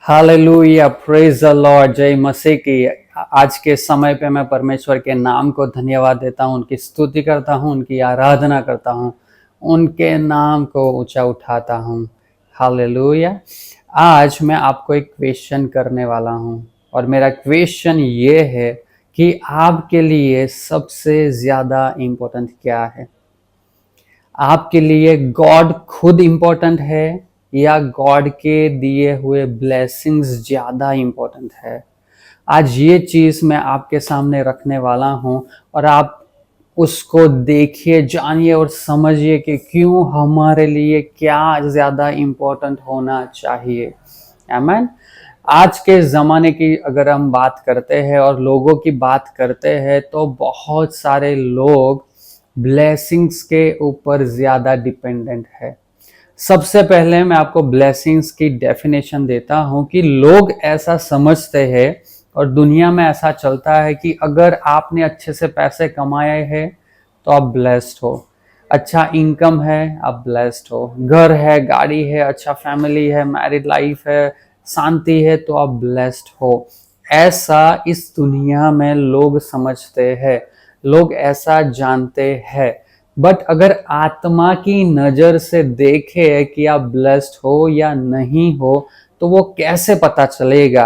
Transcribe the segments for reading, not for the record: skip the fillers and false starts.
Hallelujah, praise the Lord, जय मसीह की। आज के समय पे मैं परमेश्वर के नाम को धन्यवाद देता हूँ, उनकी स्तुति करता हूँ, उनकी आराधना करता हूँ, उनके नाम को ऊंचा उठाता हूँ। हालेलुया। आज मैं आपको एक क्वेश्चन करने वाला हूँ और मेरा क्वेश्चन ये है कि आपके लिए सबसे ज्यादा इम्पोर्टेंट क्या है? आपके लिए गॉड खुद इम्पोर्टेंट है या गॉड के दिए हुए ब्लेसिंग्स ज्यादा इम्पोर्टेंट है? आज ये चीज मैं आपके सामने रखने वाला हूं और आप उसको देखिए, जानिए और समझिए कि क्यों हमारे लिए क्या ज्यादा इम्पोर्टेंट होना चाहिए। आमीन। आज के ज़माने की अगर हम बात करते हैं और लोगों की बात करते हैं तो बहुत सारे लोग ब्लेसिंग्स के ऊपर ज़्यादा डिपेंडेंट है। सबसे पहले मैं आपको ब्लेसिंग्स की डेफिनेशन देता हूं कि लोग ऐसा समझते हैं और दुनिया में ऐसा चलता है कि अगर आपने अच्छे से पैसे कमाए हैं तो आप ब्लेस्ड हो, अच्छा इनकम है आप ब्लेस्ड हो, घर है, गाड़ी है, अच्छा फैमिली है, मैरिड लाइफ है, शांति है तो आप ब्लेस्ड हो। ऐसा इस दुनिया में लोग समझते हैं, लोग ऐसा जानते हैं। बट अगर आत्मा की नजर से देखे कि आप ब्लेस्ड हो या नहीं हो तो वो कैसे पता चलेगा?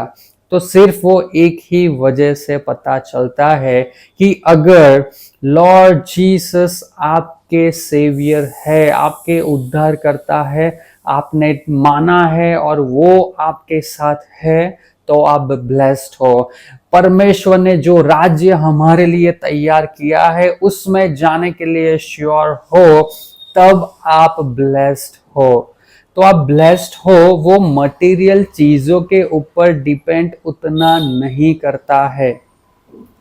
तो सिर्फ वो एक ही वजह से पता चलता है कि अगर लॉर्ड जीसस आपके सेवियर है, आपके उद्धार करता है, आपने माना है और वो आपके साथ है तो आप ब्लेस्ड हो। परमेश्वर ने जो राज्य हमारे लिए तैयार किया है उसमें जाने के लिए श्योर हो तब आप ब्लेस्ड हो। तो आप ब्लेस्ड हो, वो मटेरियल चीजों के ऊपर डिपेंड उतना नहीं करता है,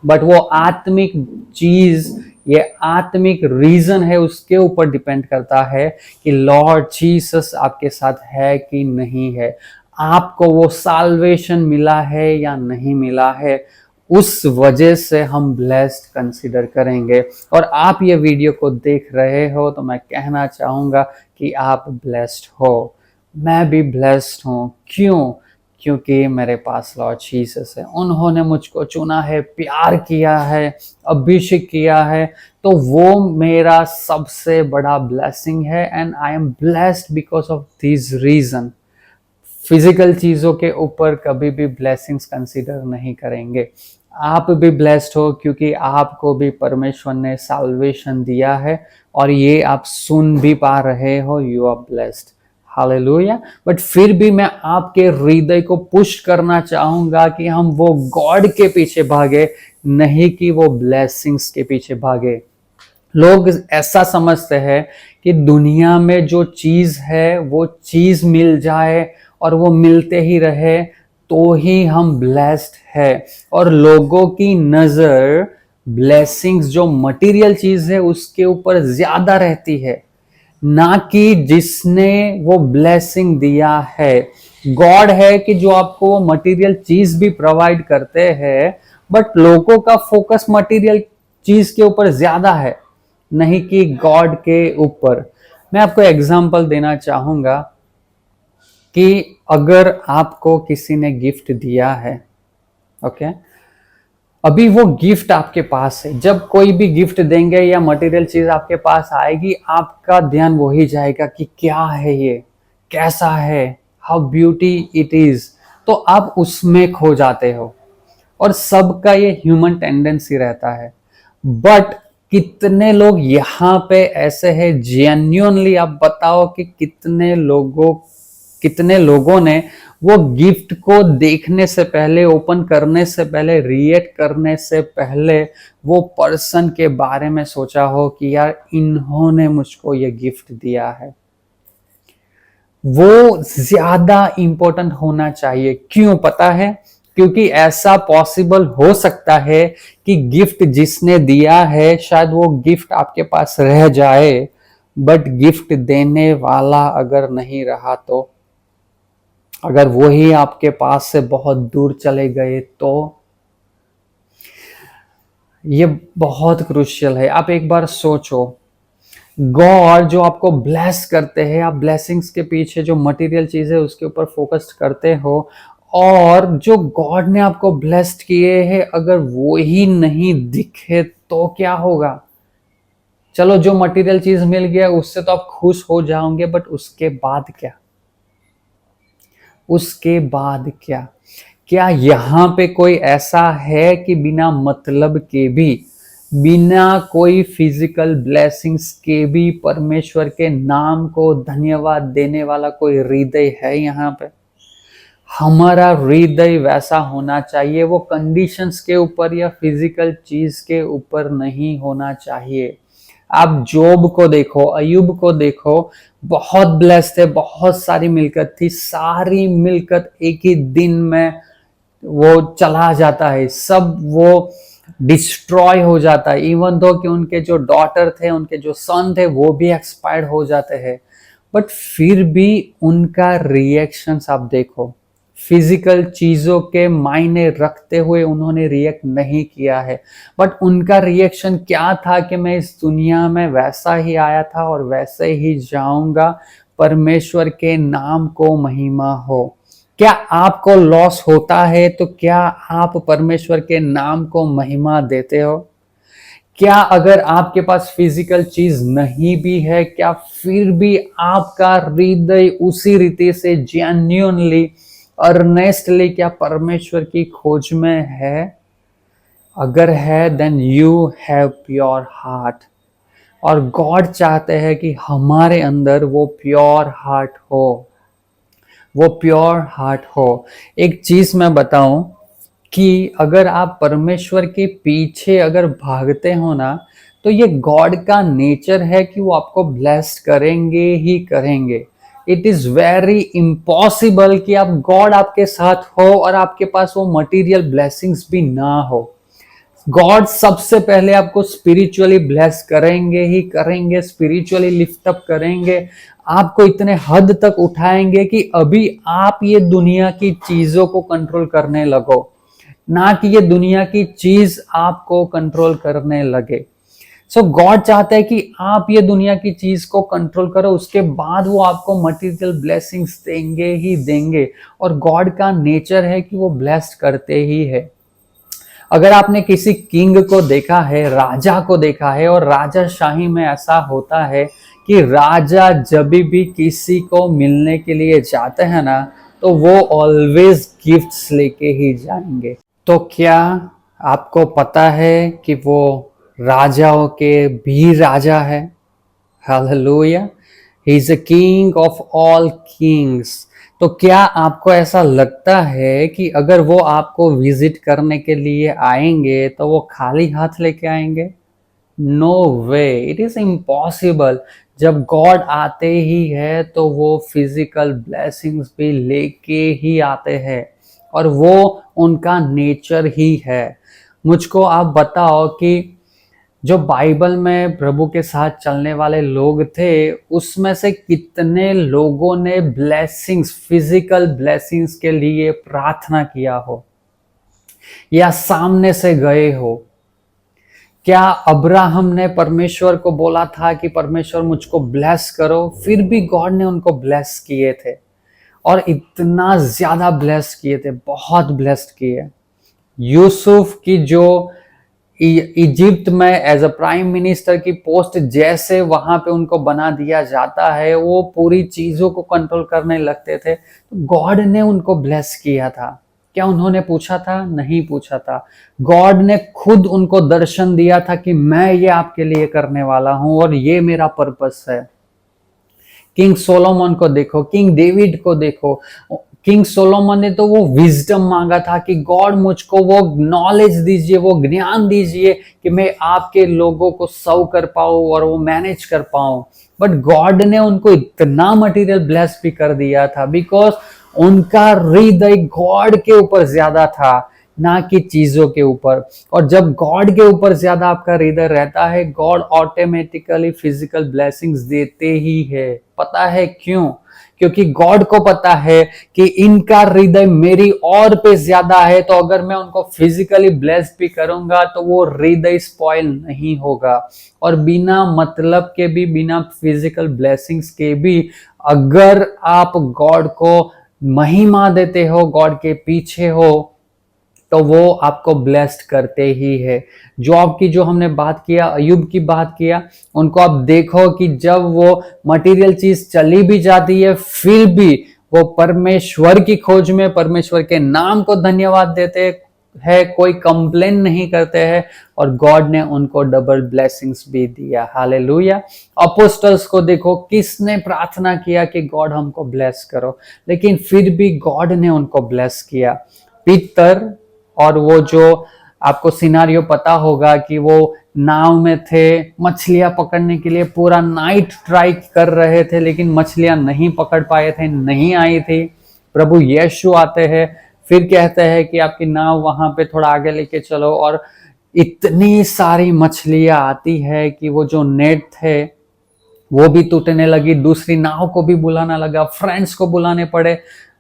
बट वो आत्मिक चीज, ये आत्मिक रीजन है, उसके ऊपर डिपेंड करता है कि लॉर्ड जीसस आपके साथ है कि नहीं है, आपको वो साल्वेशन मिला है या नहीं मिला है। उस वजह से हम ब्लेस्ड कंसीडर करेंगे। और आप ये वीडियो को देख रहे हो तो मैं कहना चाहूंगा कि आप ब्लेस्ड हो। मैं भी ब्लेस्ड हूं। क्यों? क्योंकि मेरे पास लॉर्ड जीसस है, उन्होंने मुझको चुना है, प्यार किया है, अभिषेक किया है, तो वो मेरा सबसे बड़ा ब्लेसिंग है and I am blessed because of this reason. Physical चीजों के ऊपर कभी भी ब्लेसिंग्स कंसीडर नहीं करेंगे। आप भी ब्लेस्ड हो क्योंकि आपको भी परमेश्वर ने साल्वेशन दिया है और ये आप सुन भी पा रहे हो, you are blessed. Hallelujah. But फिर भी मैं आपके हृदय को पुश करना चाहूंगा कि हम वो गॉड के पीछे भागे, नहीं कि वो ब्लेसिंग्स के पीछे भागे। लोग ऐसा समझते हैं कि दुनिया में जो चीज है वो चीज मिल जाए और वो मिलते ही रहे तो ही हम ब्लेस्ड है। और लोगों की नजर ब्लेसिंग्स जो मटेरियल चीज है उसके ऊपर ज्यादा रहती है, ना कि जिसने वो ब्लेसिंग दिया है। गॉड है कि जो आपको वो मटेरियल चीज भी प्रोवाइड करते हैं, बट लोगों का फोकस मटेरियल चीज के ऊपर ज्यादा है, नहीं कि गॉड के ऊपर। मैं आपको एग्जांपल देना चाहूंगा कि अगर आपको किसी ने गिफ्ट दिया है, ओके, अभी वो गिफ्ट आपके पास है, जब कोई भी गिफ्ट देंगे या मटेरियल चीज आपके पास आएगी आपका ध्यान वही जाएगा कि क्या है ये, कैसा है, हाउ ब्यूटी इट इज, तो आप उसमें खो जाते हो। और सबका ये ह्यूमन टेंडेंसी रहता है। बट कितने लोग यहाँ पे ऐसे हैं, जेन्युइनली आप बताओ कि कितने लोगों ने वो गिफ्ट को देखने से पहले, ओपन करने से पहले, रिएक्ट करने से पहले वो पर्सन के बारे में सोचा हो कि यार इन्होंने मुझको ये गिफ्ट दिया है। वो ज्यादा इंपॉर्टेंट होना चाहिए। क्यों पता है? क्योंकि ऐसा पॉसिबल हो सकता है कि गिफ्ट जिसने दिया है शायद वो गिफ्ट आपके पास रह जाए, बट गिफ्ट देने वाला अगर नहीं रहा तो, अगर वही आपके पास से बहुत दूर चले गए तो, ये बहुत क्रूशियल है। आप एक बार सोचो, गॉड जो आपको ब्लेस करते हैं, आप ब्लेसिंग्स के पीछे जो मटेरियल चीज है उसके ऊपर फोकस करते हो और जो गॉड ने आपको ब्लेस्ड किए हैं अगर वो ही नहीं दिखे तो क्या होगा? चलो जो मटेरियल चीज मिल गया उससे तो आप खुश हो जाओगे, बट उसके बाद क्या? उसके बाद क्या? क्या यहाँ पे कोई ऐसा है कि बिना मतलब के भी, बिना कोई फिजिकल ब्लेसिंग्स के भी परमेश्वर के नाम को धन्यवाद देने वाला कोई हृदय है यहाँ पे? हमारा हृदय वैसा होना चाहिए, वो कंडीशंस के ऊपर या फिजिकल चीज के ऊपर नहीं होना चाहिए। आप जोब को देखो, अयुब को देखो, बहुत ब्लेस्ड थे, बहुत सारी मिलकत थी, सारी मिलकत एक ही दिन में वो चला जाता है, सब वो डिस्ट्रॉय हो जाता है। इवन दो कि उनके जो डॉटर थे, उनके जो सन थे, वो भी एक्सपायर्ड हो जाते हैं, बट फिर भी उनका रिएक्शंस आप देखो, फिजिकल चीजों के मायने रखते हुए उन्होंने रिएक्ट नहीं किया है, बट उनका रिएक्शन क्या था कि मैं इस दुनिया में वैसा ही आया था और वैसे ही जाऊंगा, परमेश्वर के नाम को महिमा हो। क्या आपको लॉस होता है तो क्या आप परमेश्वर के नाम को महिमा देते हो? क्या अगर आपके पास फिजिकल चीज नहीं भी है, क्या फिर भी आपका हृदय उसी रीति से जेन्युइनली, अर्नेस्टली क्या परमेश्वर की खोज में है? अगर है then you have pure heart, और गॉड चाहते हैं कि हमारे अंदर वो प्योर हार्ट हो, वो प्योर हार्ट हो। एक चीज मैं बताऊं कि अगर आप परमेश्वर के पीछे अगर भागते हो ना, तो ये गॉड का नेचर है कि वो आपको ब्लेस्ड करेंगे ही करेंगे। इट इज वेरी इम्पॉसिबल कि आप गॉड आपके साथ हो और आपके पास वो मटेरियल ब्लेसिंग्स भी ना हो। गॉड सबसे पहले आपको स्पिरिचुअली ब्लेस करेंगे ही करेंगे, स्पिरिचुअली लिफ्ट अप करेंगे, आपको इतने हद तक उठाएंगे कि अभी आप ये दुनिया की चीजों को कंट्रोल करने लगो, ना कि ये दुनिया की चीज आपको कंट्रोल करने लगे। सो गॉड चाहता है कि आप ये दुनिया की चीज को कंट्रोल करो, उसके बाद वो आपको मटेरियल ब्लेसिंग्स देंगे ही देंगे, और गॉड का नेचर है कि वो ब्लेस्ड करते ही है। अगर आपने किसी किंग को देखा है, राजा को देखा है, और राजाशाही में ऐसा होता है कि राजा जब भी किसी को मिलने के लिए जाते हैं ना, तो वो ऑलवेज गिफ्ट्स लेके ही जाएंगे। तो क्या आपको पता है कि वो राजाओं के भी राजा है? Hallelujah, he is a king of all Kings. तो क्या आपको ऐसा लगता है कि अगर वो आपको विजिट करने के लिए आएंगे तो वो खाली हाथ लेके आएंगे? No way, it is impossible. जब गॉड आते ही है तो वो फिजिकल ब्लेसिंग्स भी लेके ही आते हैं, और वो उनका नेचर ही है। मुझको आप बताओ कि जो बाइबल में प्रभु के साथ चलने वाले लोग थे, उसमें से कितने लोगों ने ब्लेसिंग्स, फिजिकल ब्लेसिंग्स के लिए प्रार्थना किया हो या सामने से गए हो? क्या अब्राहम ने परमेश्वर को बोला था कि परमेश्वर मुझको ब्लेस करो, फिर भी गॉड ने उनको ब्लेस किए थे, और इतना ज्यादा ब्लेस किए थे, बहुत ब्लेस्ड किए। यूसुफ की जो इजिप्ट में एज अ प्राइम मिनिस्टर की पोस्ट जैसे वहां पे उनको बना दिया जाता है, वो पूरी चीजों को कंट्रोल करने लगते थे, तो गॉड ने उनको ब्लेस किया था। क्या उन्होंने पूछा था? नहीं पूछा था। गॉड ने खुद उनको दर्शन दिया था कि मैं ये आपके लिए करने वाला हूं और ये मेरा पर्पस है। किंग सोलोमन को देखो, किंग डेविड को देखो। किंग सोलोमन ने तो वो विजडम मांगा था कि गॉड मुझको वो नॉलेज दीजिए, वो ज्ञान दीजिए कि मैं आपके लोगों को सर्व कर पाऊं और वो मैनेज कर पाऊं। बट गॉड ने उनको इतना मटेरियल ब्लेस भी कर दिया था, बिकॉज उनका हृदय गॉड के ऊपर ज्यादा था, ना कि चीजों के ऊपर। और जब गॉड के ऊपर ज्यादा आपका हृदय रहता है, गॉड ऑटोमेटिकली फिजिकल ब्लेसिंग्स देते ही है। पता है क्यों? क्योंकि गॉड को पता है कि इनका हृदय मेरी और पे ज्यादा है, तो अगर मैं उनको फिजिकली ब्लेस भी करूंगा तो वो हृदय स्पॉइल नहीं होगा। और बिना मतलब के भी, बिना फिजिकल ब्लेसिंग्स के भी, अगर आप गॉड को महिमा देते हो, गॉड के पीछे हो, तो वो आपको ब्लेस्ड करते ही है। जॉब की जो हमने बात किया, अयुब की बात किया, उनको आप देखो कि जब वो मटेरियल चीज चली भी जाती है, फिर भी वो परमेश्वर की खोज में परमेश्वर के नाम को धन्यवाद देते है, कोई कंप्लेन नहीं करते हैं, और गॉड ने उनको डबल ब्लेसिंग्स भी दिया। हालेलुया। अपोस्टल्स को देखो, किसने प्रार्थना किया कि गॉड हमको ब्लेस करो, लेकिन फिर भी गॉड ने उनको ब्लेस किया। पीतर और वो जो आपको सिनारियो पता होगा कि वो नाव में थे, मछलियां पकड़ने के लिए पूरा नाइट ट्राई कर रहे थे, लेकिन मछलियां नहीं पकड़ पाए थे, नहीं आई थी। प्रभु यीशु आते हैं, फिर कहते हैं कि आपकी नाव वहां पे थोड़ा आगे लेके चलो, और इतनी सारी मछलियां आती है कि वो जो नेट थे वो भी टूटने लगी, दूसरी नाव को भी बुलाना लगा, फ्रेंड्स को बुलाने पड़े,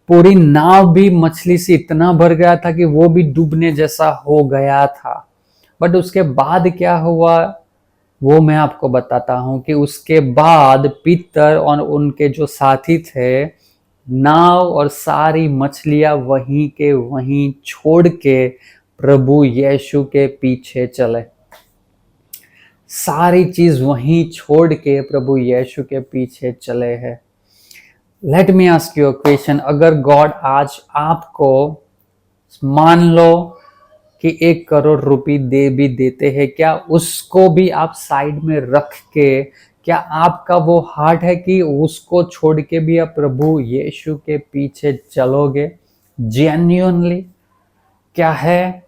पूरी नाव भी मछली से इतना भर गया था कि वो भी डूबने जैसा हो गया था। बट उसके बाद क्या हुआ वो मैं आपको बताता हूं कि उसके बाद पीतर और उनके जो साथी थे, नाव और सारी मछलियां वहीं के वहीं छोड़ के प्रभु यीशु के पीछे चले। सारी चीज वहीं छोड़ के प्रभु यीशु के पीछे चले हैं। Let me ask you a question, अगर गॉड आज आपको मान लो कि 1 करोड़ रुपए दे भी देते हैं, क्या उसको भी आप साइड में रख के, क्या आपका वो हार्ट है कि उसको छोड़ के भी आप प्रभु यीशु के पीछे चलोगे जेन्युइनली? क्या है?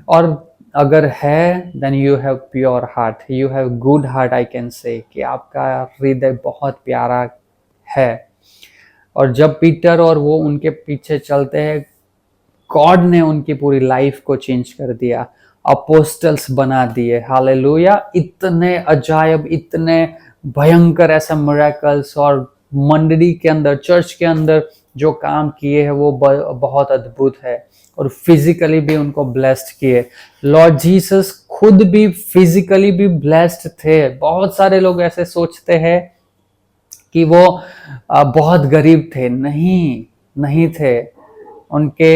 और अगर है, then you have pure heart, you have good heart, I can say कि आपका हृदय बहुत प्यारा है। और जब पीटर और वो उनके पीछे चलते हैं, गॉड ने उनकी पूरी लाइफ को चेंज कर दिया, अपोस्टल्स बना दिए। हालेलुया। इतने अजायब, इतने भयंकर ऐसा मिरेकल्स और मंडली के अंदर, चर्च के अंदर जो काम किए हैं वो बहुत अद्भुत है, और फिजिकली भी उनको ब्लेस्ड किए। लॉर्ड जीसस खुद भी फिजिकली भी ब्लेस्ड थे। बहुत सारे लोग ऐसे सोचते हैं कि वो बहुत गरीब थे, नहीं थे। उनके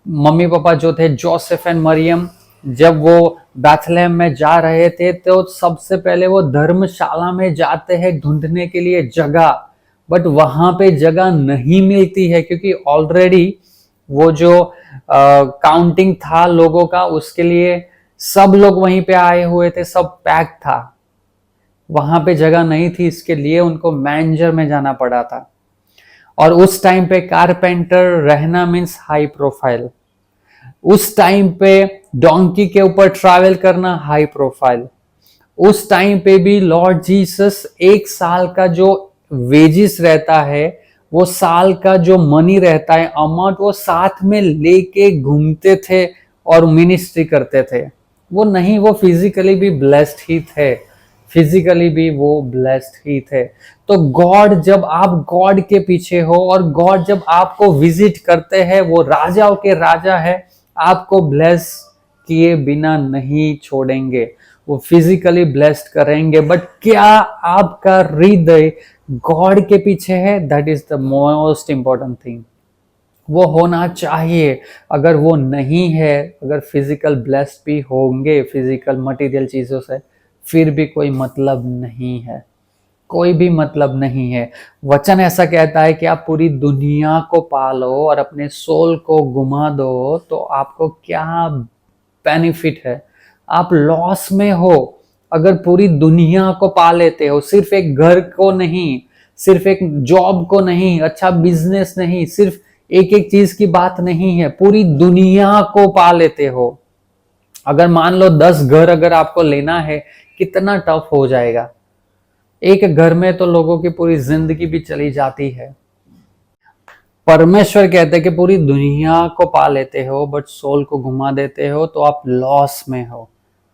मम्मी पापा जो थे, जोसेफ एंड मरियम, जब वो बैथलेहम में जा रहे थे तो सबसे पहले वो धर्मशाला में जाते हैं ढूंढने के लिए जगह, बट वहां पे जगह नहीं मिलती है, क्योंकि ऑलरेडी वो जो काउंटिंग था लोगों का, उसके लिए सब लोग वहीं पे आए हुए थे, सब पैक था, वहां पे जगह नहीं थी, इसके लिए उनको मैंजर में जाना पड़ा था। और उस टाइम पे कारपेंटर रहना मीन्स हाई प्रोफाइल, उस टाइम पे डोंकी के ऊपर ट्रैवल करना हाई प्रोफाइल। उस टाइम पे भी लॉर्ड जीसस 1 साल का जो वेजिस रहता है, वो साल का जो मनी रहता है अमाउंट, वो साथ में लेके घूमते थे और मिनिस्ट्री करते थे। वो नहीं, वो फिजिकली भी ब्लेस्ड ही थे, फिजिकली भी वो ब्लेस्ड ही थे। तो गॉड, जब आप गॉड के पीछे हो और गॉड जब आपको विजिट करते हैं, वो राजाओं के राजा है, आपको ब्लेस किए बिना नहीं छोड़ेंगे, वो फिजिकली ब्लेस्ड करेंगे। बट क्या आपका हृदय गॉड के पीछे है? That is the most important thing. वो होना चाहिए। अगर वो नहीं है, अगर फिजिकल ब्लेस्ड भी होंगे फिजिकल मटेरियल चीजों से, फिर भी कोई मतलब नहीं है, कोई भी मतलब नहीं है। वचन ऐसा कहता है कि आप पूरी दुनिया को पालो और अपने सोल को गुमा दो, तो आपको क्या बेनिफिट है? आप लॉस में हो। अगर पूरी दुनिया को पा लेते हो, सिर्फ एक घर को नहीं, सिर्फ एक जॉब को नहीं, अच्छा बिजनेस नहीं, सिर्फ एक एक चीज की बात नहीं है, पूरी दुनिया को पा लेते हो। अगर मान लो 10 घर अगर आपको लेना है, कितना टफ हो जाएगा। एक घर में तो लोगों की पूरी जिंदगी भी चली जाती है। परमेश्वर कहते हैं कि पूरी दुनिया को पा लेते हो बट सोल को घुमा देते हो, तो आप लॉस में हो,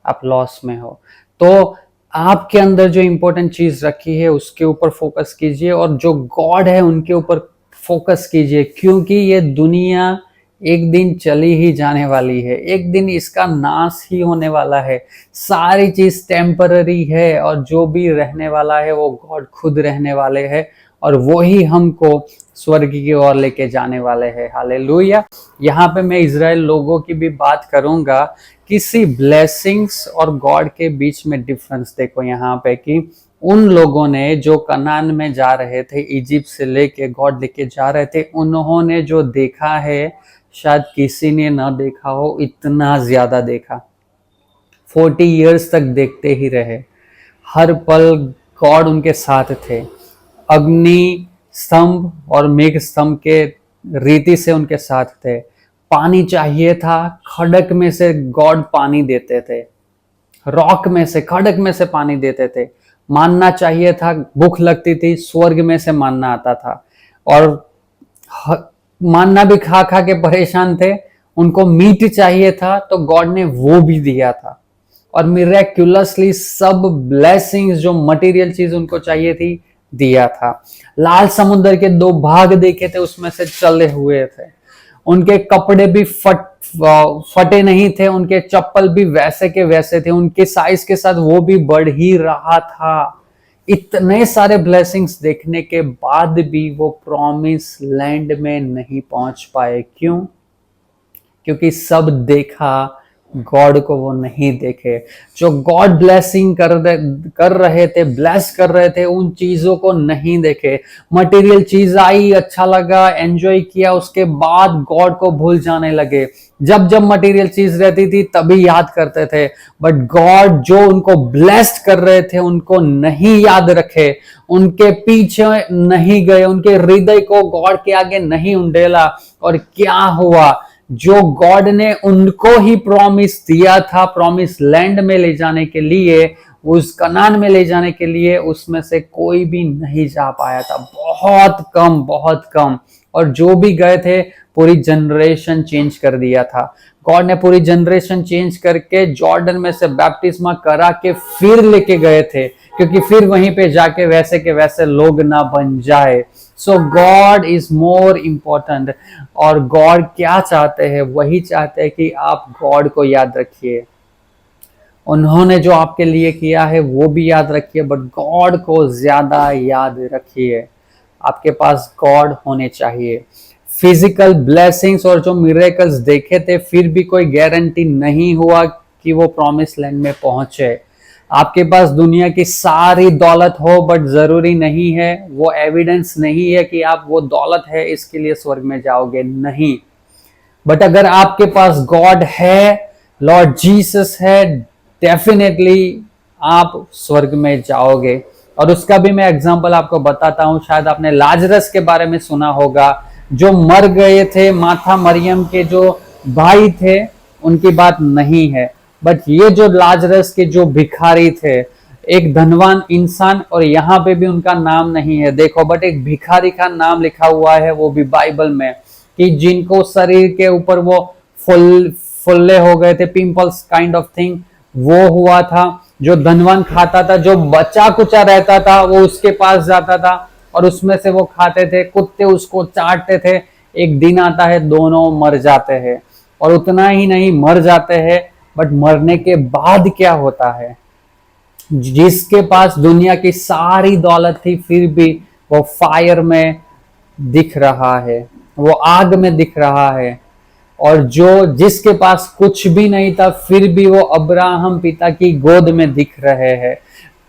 आप लॉस में हो। तो आपके अंदर जो इंपॉर्टेंट चीज रखी है उसके ऊपर फोकस कीजिए, और जो गॉड है उनके ऊपर फोकस कीजिए, क्योंकि ये दुनिया एक दिन चली ही जाने वाली है, एक दिन इसका नाश ही होने वाला है। सारी चीज टेम्पररी है, और जो भी रहने वाला है वो गॉड खुद रहने वाले हैं, और वो ही हमको स्वर्ग की ओर लेके जाने वाले हैं। हालेलुया। यहाँ पे मैं इजराइल लोगों की भी बात करूंगा। किसी ब्लेसिंग्स और गॉड के बीच में डिफरेंस देखो यहाँ पे कि उन लोगों ने जो कनान में जा रहे थे, इजिप्ट से लेके गॉड लेके जा रहे थे, उन्होंने जो देखा है शायद किसी ने ना देखा हो, इतना ज्यादा देखा। 40 इयर्स तक देखते ही रहे। हर पल गॉड उनके साथ थे। अग्नि स्तंभ और मेघ स्तंभ के रीति से उनके साथ थे। पानी चाहिए था, खड़क में से गॉड पानी देते थे। रॉक में से, खड़क में से पानी देते थे। मानना चाहिए था, भूख लगती थी, स्वर्ग में से मानना आता था। और मानना भी खा खा के परेशान थे, उनको मीट चाहिए था तो गॉड ने वो भी दिया था। और मिरेक्युलसली सब ब्लेसिंग्स जो मटेरियल चीज उनको चाहिए थी दिया था। लाल समुद्र के 2 भाग देखे थे, उसमें से चले हुए थे। उनके कपड़े भी फटे नहीं थे, उनके चप्पल भी वैसे के वैसे थे, उनके साइज के साथ वो भी बढ़ ही रहा था। इतने सारे ब्लेसिंग्स देखने के बाद भी वो प्रॉमिस लैंड में नहीं पहुंच पाए। क्यों? क्योंकि सब देखा, गॉड को वो नहीं देखे। जो गॉड ब्लेसिंग कर रहे थे, ब्लेस कर रहे थे, उन चीजों को नहीं देखे। मटेरियल चीज आई, अच्छा लगा, एंजॉय किया, उसके बाद गॉड को भूल जाने लगे। जब जब मटेरियल चीज रहती थी तभी याद करते थे, बट गॉड जो उनको ब्लेस्ड कर रहे थे उनको नहीं याद रखे, उनके पीछे नहीं गए, उनके हृदय को गॉड के आगे नहीं उंडेला। और क्या हुआ? जो गॉड ने उनको ही प्रॉमिस दिया था, प्रॉमिस लैंड में ले जाने के लिए, उस कनान में ले जाने के लिए, उसमें से कोई भी नहीं जा पाया था। बहुत कम, बहुत कम। और जो भी गए थे पूरी जनरेशन चेंज कर दिया था। गॉड ने पूरी जनरेशन चेंज करके जॉर्डन में से बैप्टिस्मा करा के फिर लेके गए थे, क्योंकि फिर वहीं पे जाके वैसे के वैसे लोग ना बन जाए। सो गॉड इज मोर इम्पोर्टेंट। और गॉड क्या चाहते हैं? वही चाहते हैं कि आप गॉड को याद रखिए। उन्होंने जो आपके लिए किया है वो भी याद रखिए, बट गॉड को ज्यादा याद रखिए। आपके पास गॉड होने चाहिए। फिजिकल ब्लेसिंग्स और जो मिरेकल्स देखे थे, फिर भी कोई गारंटी नहीं हुआ कि वो प्रॉमिस लैंड में पहुंचे। आपके पास दुनिया की सारी दौलत हो, बट जरूरी नहीं है, वो एविडेंस नहीं है कि आप वो दौलत है इसके लिए स्वर्ग में जाओगे, नहीं। बट अगर आपके पास गॉड है, लॉर्ड जीसस है, डेफिनेटली आप स्वर्ग में जाओगे। और उसका भी मैं एग्जांपल आपको बताता हूं। शायद आपने लाजरस के बारे में सुना होगा, जो मर गए थे। माथा मरियम के जो भाई थे, उनकी बात नहीं है, बट ये जो लाजरस के जो भिखारी थे, एक धनवान इंसान, और यहाँ पे भी उनका नाम नहीं है देखो, बट एक भिखारी का नाम लिखा हुआ है, वो भी बाइबल में, कि जिनको शरीर के ऊपर वो फुल्ले हो गए थे, पिंपल्स काइंड ऑफ थिंग, वो हुआ था। जो धनवान खाता था, जो बचा कुचा रहता था, वो उसके पास जाता था और उसमें से वो खाते थे। कुत्ते उसको चाटते थे। एक दिन आता है, दोनों मर जाते हैं। और उतना ही नहीं, मर जाते हैं, बट मरने के बाद क्या होता है? जिसके पास दुनिया की सारी दौलत थी, फिर भी वो फायर में दिख रहा है, वो आग में दिख रहा है। और जो जिसके पास कुछ भी नहीं था, फिर भी वो अब्राहम पिता की गोद में दिख रहे हैं।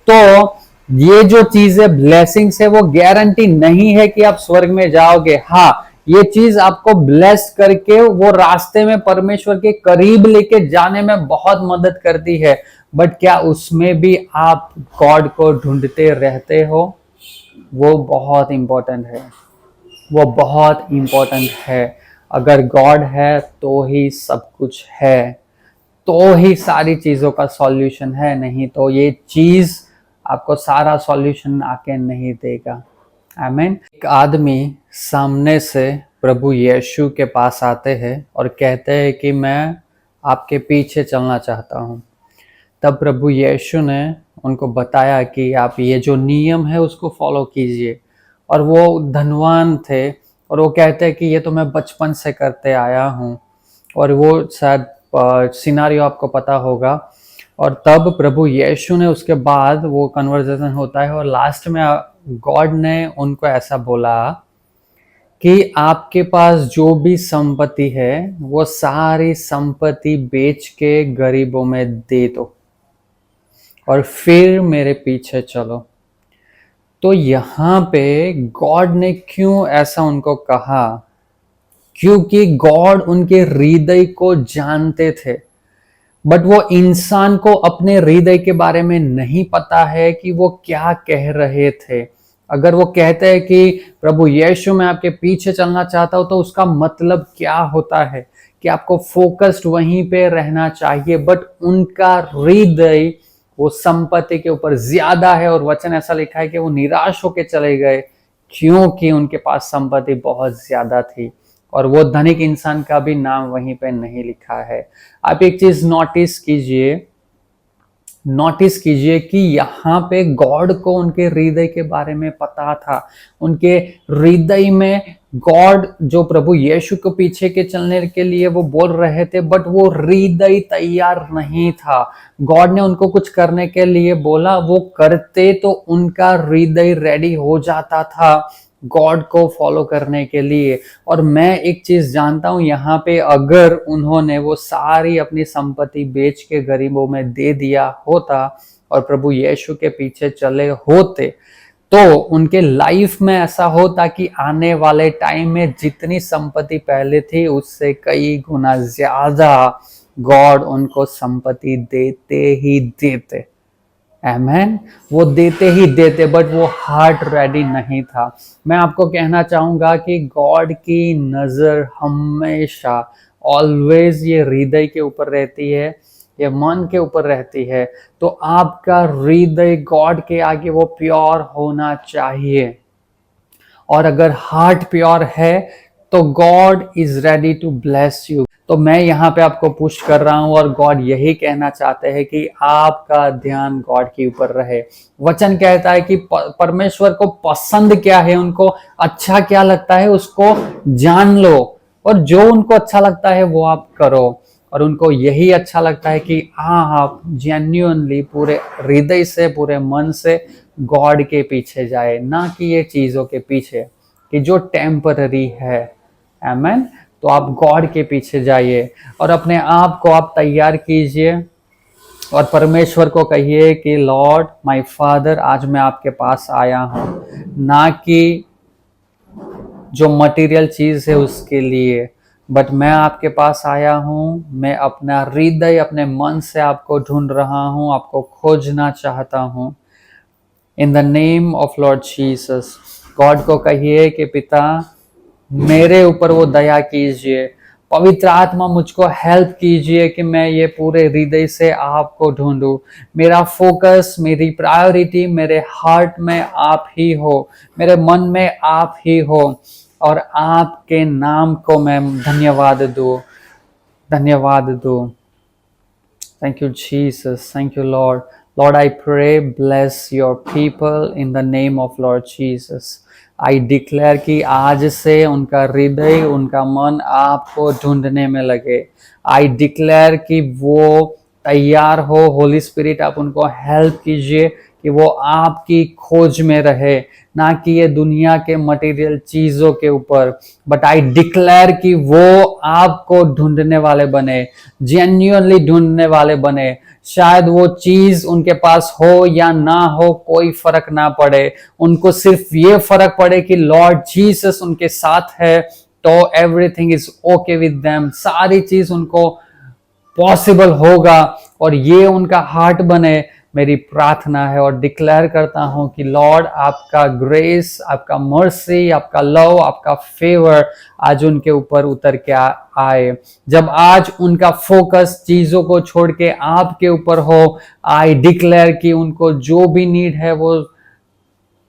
तो ये जो चीज है, ब्लेसिंग्स है, वो गारंटी नहीं है कि आप स्वर्ग में जाओगे। हाँ, ये चीज आपको ब्लेस करके वो रास्ते में परमेश्वर के करीब लेके जाने में बहुत मदद करती है, बट क्या उसमें भी आप गॉड को ढूंढते रहते हो? वो बहुत इंपॉर्टेंट है, वो बहुत इंपॉर्टेंट है। अगर गॉड है तो ही सब कुछ है, तो ही सारी चीजों का सॉल्यूशन है, नहीं तो ये चीज आपको सारा सॉल्यूशन आके नहीं देगा। आमीन। एक आदमी सामने से प्रभु यीशु के पास आते हैं और कहते हैं कि मैं आपके पीछे चलना चाहता हूँ। तब प्रभु यीशु ने उनको बताया कि आप ये जो नियम है उसको फॉलो कीजिए। और वो धनवान थे और वो कहते हैं कि ये तो मैं बचपन से करते आया हूँ। और वो शायद सिनारियो आपको पता होगा। और तब प्रभु यीशु ने, उसके बाद वो कन्वर्सेशन होता है और लास्ट में गॉड ने उनको ऐसा बोला कि आपके पास जो भी संपत्ति है वो सारी संपत्ति बेच के गरीबों में दे दो और फिर मेरे पीछे चलो। तो यहाँ पे गॉड ने क्यों ऐसा उनको कहा? क्योंकि गॉड उनके हृदय को जानते थे, बट वो इंसान को अपने हृदय के बारे में नहीं पता है कि वो क्या कह रहे थे। अगर वो कहते हैं कि प्रभु यीशु मैं आपके पीछे चलना चाहता हूं, तो उसका मतलब क्या होता है कि आपको फोकस्ड वहीं पे रहना चाहिए, बट उनका हृदय वो संपत्ति के ऊपर ज्यादा है। और वचन ऐसा लिखा है कि वो निराश होकर चले गए क्योंकि उनके पास संपत्ति बहुत ज्यादा थी, और वो धनिक इंसान का भी नाम वहीं पे नहीं लिखा है। आप एक चीज नोटिस कीजिए कि यहाँ पे गॉड को उनके हृदय के बारे में पता था। उनके हृदय में गॉड जो प्रभु यीशु को पीछे के चलने के लिए वो बोल रहे थे, बट वो हृदय तैयार नहीं था। गॉड ने उनको कुछ करने के लिए बोला, वो करते तो उनका हृदय रेडी हो जाता था गॉड को फॉलो करने के लिए। और मैं एक चीज जानता हूं, यहाँ पे अगर उन्होंने वो सारी अपनी संपत्ति बेच के गरीबों में दे दिया होता और प्रभु यीशु के पीछे चले होते, तो उनके लाइफ में ऐसा होता कि आने वाले टाइम में जितनी संपत्ति पहले थी उससे कई गुना ज्यादा गॉड उनको संपत्ति देते ही देते। आमेन। वो देते ही देते, बट वो हार्ट रेडी नहीं था। मैं आपको कहना चाहूंगा कि गॉड की नजर हमेशा ऑलवेज ये हृदय के ऊपर रहती है, ये मन के ऊपर रहती है। तो आपका हृदय गॉड के आगे वो प्योर होना चाहिए, और अगर हार्ट प्योर है तो God is ready to bless you. तो मैं यहाँ पे आपको पुश कर रहा हूं, और गॉड यही कहना चाहते हैं कि आपका ध्यान गॉड के ऊपर रहे। वचन कहता है कि परमेश्वर को पसंद क्या है, उनको अच्छा क्या लगता है, उसको जान लो, और जो उनको अच्छा लगता है वो आप करो। और उनको यही अच्छा लगता है कि आप जेन्युइनली पूरे हृदय से पूरे मन से गॉड के पीछे जाए, ना कि ये चीजों के पीछे कि जो टेम्पररी है। आमेन। तो आप गॉड के पीछे जाइए और अपने आप को आप तैयार कीजिए और परमेश्वर को कहिए कि लॉर्ड माय फादर, आज मैं आपके पास आया हूं, ना कि जो मटेरियल चीज है उसके लिए, बट मैं आपके पास आया हूं। मैं अपना हृदय अपने मन से आपको ढूंढ रहा हूं, आपको खोजना चाहता हूं। इन the name of Lord Jesus, God को कहिए कि पिता मेरे ऊपर वो दया कीजिए, पवित्र आत्मा मुझको हेल्प कीजिए कि मैं ये पूरे हृदय से आपको ढूंढूं। मेरा फोकस, मेरी प्रायोरिटी मेरे हार्ट में आप ही हो, मेरे मन में आप ही हो, और आपके नाम को मैं धन्यवाद दूं। Thank you, Jesus. Thank you, Lord. Lord, I pray, bless your people in the name of Lord Jesus. I declare कि आज से उनका हृदय, उनका मन आपको ढूंढने में लगे। I declare कि वो तैयार हो। होली स्पिरिट आप उनको हेल्प कीजिए कि वो आपकी खोज में रहे, ना कि ये दुनिया के मटेरियल चीजों के ऊपर, बट आई डिक्लेयर कि वो आपको ढूंढने वाले बने, जेन्युइनली ढूंढने वाले बने। शायद वो चीज उनके पास हो या ना हो, कोई फर्क ना पड़े, उनको सिर्फ ये फर्क पड़े कि लॉर्ड जीसस उनके साथ है, तो everything is okay with them. सारी चीज उनको पॉसिबल होगा, और ये उनका हार्ट बने, मेरी प्रार्थना है। और डिक्लेयर करता हूं कि लॉर्ड आपका ग्रेस, आपका मर्सी, आपका लव, आपका फेवर आज उनके ऊपर उतर के आए। जब आज उनका फोकस चीजों को छोड़ के आपके ऊपर हो, आई डिक्लेयर कि उनको जो भी नीड है वो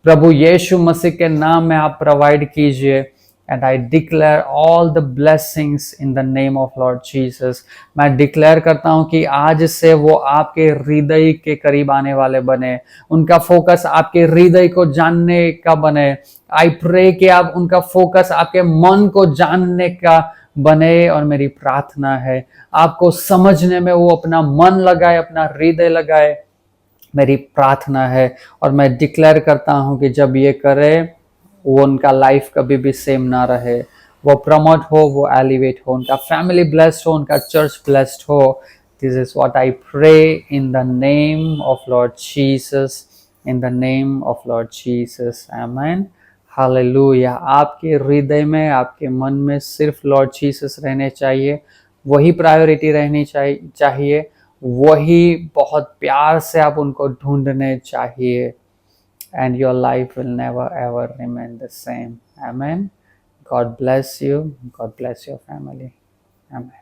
प्रभु यीशु मसीह के नाम में आप प्रोवाइड कीजिए। And I declare all the blessings in the name of Lord Jesus. मैं डिक्लेयर करता हूं कि आज से वो आपके हृदय के करीब आने वाले बने, उनका फोकस आपके हृदय को जानने का बने। I pray कि आप उनका फोकस आपके मन को जानने का बने, और मेरी प्रार्थना है आपको समझने में वो अपना मन लगाए, अपना हृदय लगाए, मेरी प्रार्थना है और मैं डिक्लेयर करता हूँ कि जब ये करे वो उनका लाइफ कभी भी सेम ना रहे, वो प्रमोट हो, वो एलिवेट हो, उनका फैमिली ब्लेस्ड हो, उनका चर्च ब्लेस्ड हो। This is what I pray in the name of Lord Jesus, in the name of Lord Jesus, amen, hallelujah. आपके हृदय में, आपके मन में सिर्फ लॉर्ड जीसस रहने चाहिए, वही प्रायोरिटी रहनी चाहिए, वही बहुत प्यार से आप उनको ढूंढने चाहिए, and your life will never ever remain the same. Amen. God bless you. God bless your family. Amen.